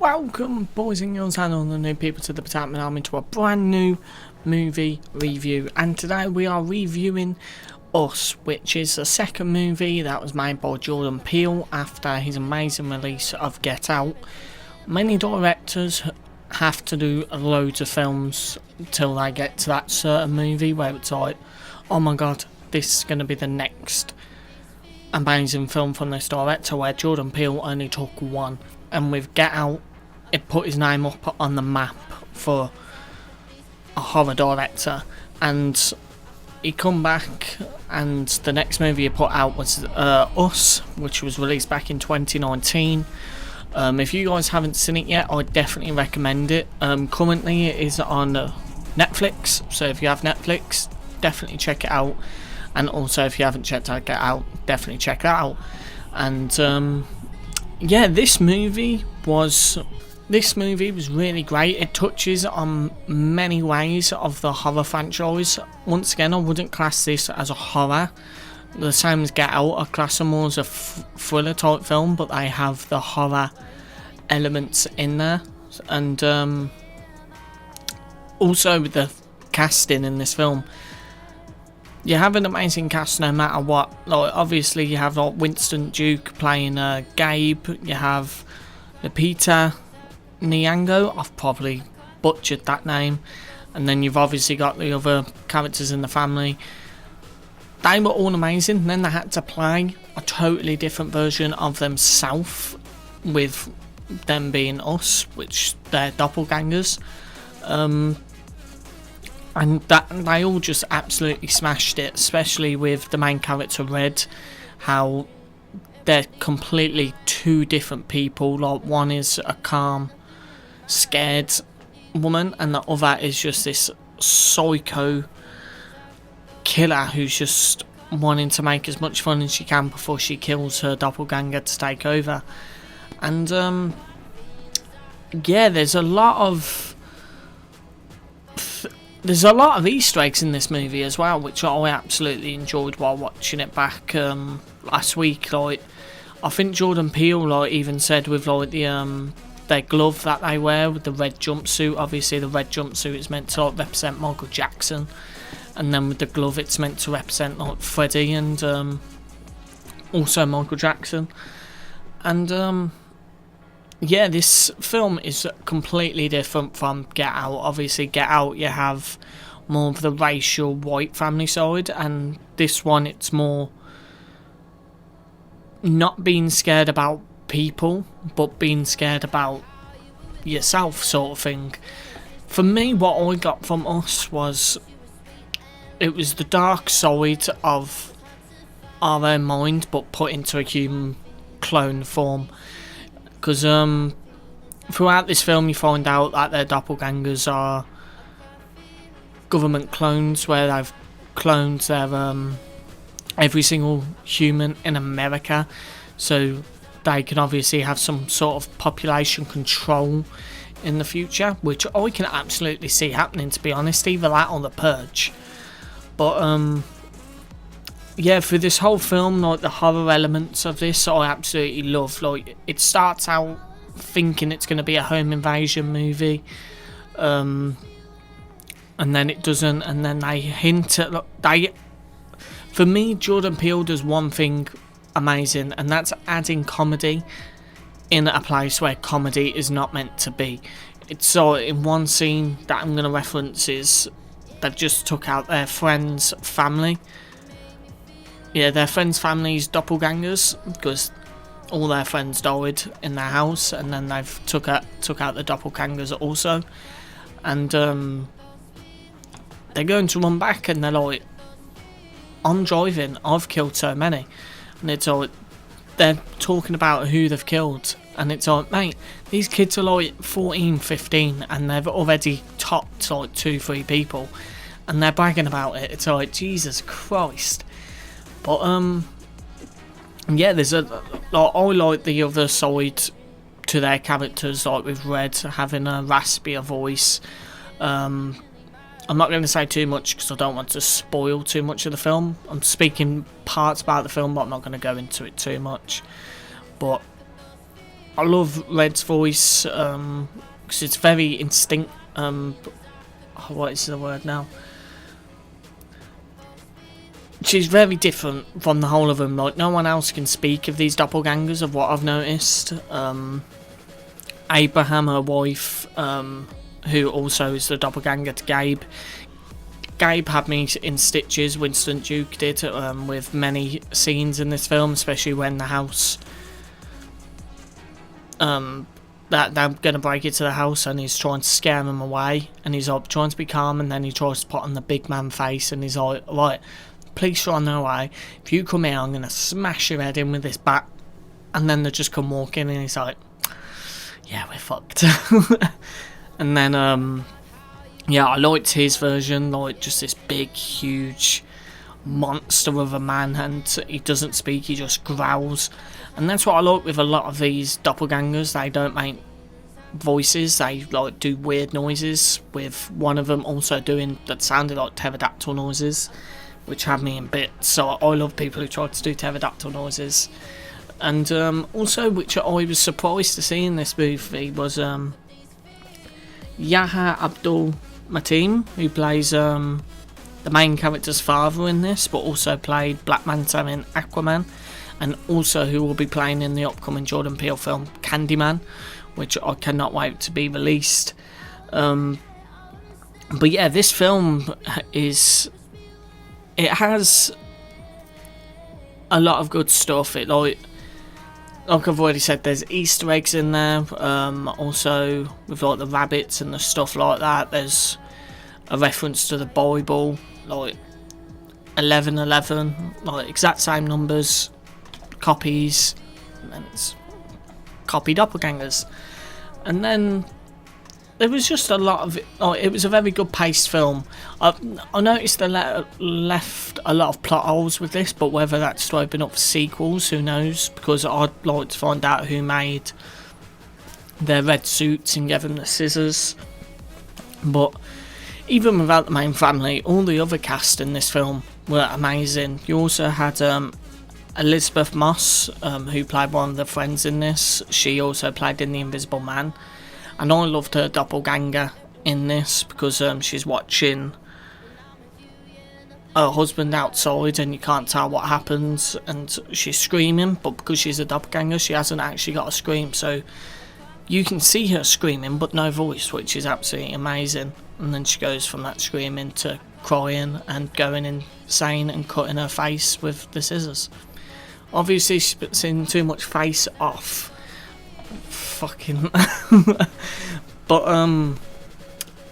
Welcome, boys and girls, and all the new people to the Batman Army, to a brand new movie review. And today we are reviewing Us, which is the second movie that was made by Jordan Peele after his amazing release of Get Out. Many directors have to do loads of films till they get to that certain movie where it's like, oh my god, this is going to be the next amazing film from this director, where Jordan Peele only took one. And with Get Out, it put his name up on the map for a horror director. And he come back, and the next movie he put out was Us, which was released back in 2019. If you guys haven't seen it yet, I definitely recommend it. Currently it is on Netflix, so if you have Netflix, definitely check it out. And also, if you haven't checked out Get Out, definitely check that out. And yeah, this movie was really great. It touches on many ways of the horror franchise. Once again, I wouldn't class this as a horror. The same as Get Out, I class them more as a thriller type film, but they have the horror elements in there. And also with the casting in this film, you have an amazing cast no matter what. Like, obviously you have like Winston Duke playing Gabe, you have Lupita Nyong'o, I've probably butchered that name, and then you've obviously got the other characters in the family. They were all amazing, and then they had to play a totally different version of themselves, with them being Us, which they're doppelgangers. And that they all just absolutely smashed it, especially with the main character Red, how they're completely two different people. Like, one is a calm, scared woman, and the other is just this psycho killer who's just wanting to make as much fun as she can before she kills her doppelganger to take over. And yeah, there's a lot of Easter eggs in this movie as well, which I absolutely enjoyed while watching it back last week. Like, I think Jordan Peele like even said with like the their glove that they wear with the red jumpsuit. Obviously, the red jumpsuit is meant to like represent Michael Jackson, and then with the glove, it's meant to represent like Freddie and also Michael Jackson. And yeah, this film is completely different from Get Out. Obviously, Get Out, you have more of the racial white family side, and this one, it's more not being scared about people, but being scared about yourself, sort of thing. For me, what I got from Us was, it was the dark side of our own mind, but put into a human clone form. Because throughout this film you find out that their doppelgangers are government clones, where they've cloned their every single human in America, so they can obviously have some sort of population control in the future, which I can absolutely see happening, to be honest, either that or the Purge. But yeah, for this whole film, like the horror elements of this, I absolutely love. Like, it starts out thinking it's going to be a home invasion movie, and then it doesn't, and then they hint at for me, Jordan Peele does one thing amazing, and that's adding comedy in a place where comedy is not meant to be. It's so, in one scene that I'm going to reference, is they've just took out their friend's family. Yeah, their friends' family's doppelgangers, because all their friends died in their house, and then they've took out the doppelgangers also. And they're going to run back, and they're like, I'm driving, I've killed so many. And it's like, they're talking about who they've killed, and it's like, mate, these kids are like 14, 15, and they've already topped like 2-3 people, and they're bragging about it. It's like, Jesus Christ. But yeah, there's I like the other side to their characters, like with Red having a raspier voice. I'm not going to say too much because I don't want to spoil too much of the film. I'm speaking parts about the film, but I'm not going to go into it too much. But I love Red's voice, because it's very instinct. What is the word now? She's very different from the whole of them. Like, no one else can speak of these doppelgangers, of what I've noticed. Abraham, her wife, who also is the doppelganger to Gabe. Gabe had me in stitches, Winston Duke did, with many scenes in this film, especially when the house... that they're going to break into the house and he's trying to scare them away, and he's like trying to be calm, and then he tries to put on the big man face, and he's like, right, police are on their way, if you come here I'm going to smash your head in with this bat. And then they just come walking and he's like, yeah, we're fucked. And then yeah, I liked his version, like just this big huge monster of a man, and he doesn't speak, he just growls. And that's what I like with a lot of these doppelgangers. They don't make voices, they like do weird noises, with one of them also doing that sounded like pterodactyl noises, which had me in bits. So I love people who try to do pterodactyl noises. And also, which I was surprised to see in this movie, was Yahya Abdul Mateen, who plays the main character's father in this, but also played Black Manta in Aquaman, and also who will be playing in the upcoming Jordan Peele film Candyman, which I cannot wait to be released. But yeah, this film it has a lot of good stuff. It like I've already said, there's Easter eggs in there, also with like the rabbits and the stuff like that. There's a reference to the Bible, like 1111, like exact same numbers, copies, and it's copy doppelgangers. And then there was just a lot of it was a very good paced film. I noticed they left a lot of plot holes with this, but whether that's to open up for sequels, who knows, because I'd like to find out who made their red suits and gave them the scissors. But even without the main family, all the other cast in this film were amazing. You also had Elizabeth Moss, who played one of the friends in this. She also played in The Invisible Man. And I loved her doppelganger in this, because she's watching her husband outside and you can't tell what happens, and she's screaming, but because she's a doppelganger she hasn't actually got a scream, so you can see her screaming but no voice, which is absolutely amazing. And then she goes from that screaming to crying and going insane and cutting her face with the scissors. Obviously she's seen too much face off. Fucking but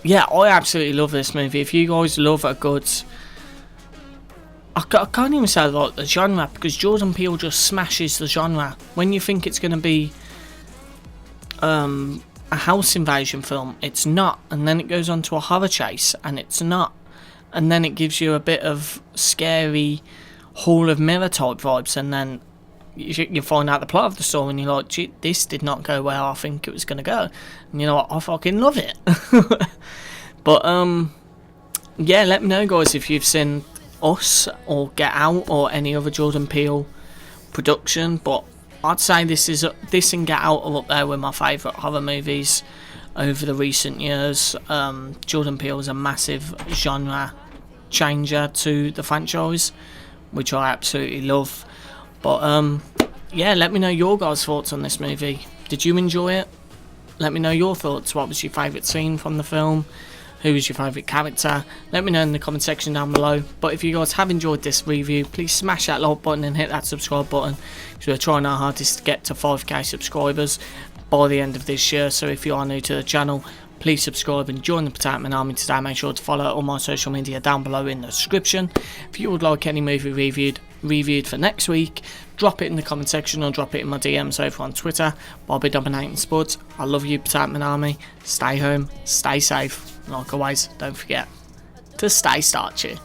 yeah, I absolutely love this movie. If you guys love a good, I can't even say like the genre, because Jordan Peele just smashes the genre. When you think it's going to be a house invasion film, it's not, and then it goes on to a horror chase, and it's not, and then it gives you a bit of scary Hall of Mirror type vibes, and then you find out the plot of the story and you're like, gee, this did not go where I think it was going to go. And you know what, I fucking love it. But yeah, let me know guys if you've seen Us or Get Out or any other Jordan Peele production. But I'd say this and Get Out are up there with my favourite horror movies over the recent years. Jordan Peele is a massive genre changer to the franchise, which I absolutely love. But yeah, let me know your guys' thoughts on this movie. Did you enjoy it? Let me know your thoughts. What was your favourite scene from the film? Who was your favourite character? Let me know in the comment section down below. But if you guys have enjoyed this review, please smash that like button and hit that subscribe button, because we're trying our hardest to get to 5k subscribers by the end of this year. So if you are new to the channel, please subscribe and join the Potato Army today. Make sure to follow all my social media down below in the description. If you would like any movie reviewed for next week, drop it in the comment section or drop it in my DMs over on Twitter. I'll be dominating SPUD. I love you, Potato Army. Stay home, stay safe. Like always, don't forget to stay starchy.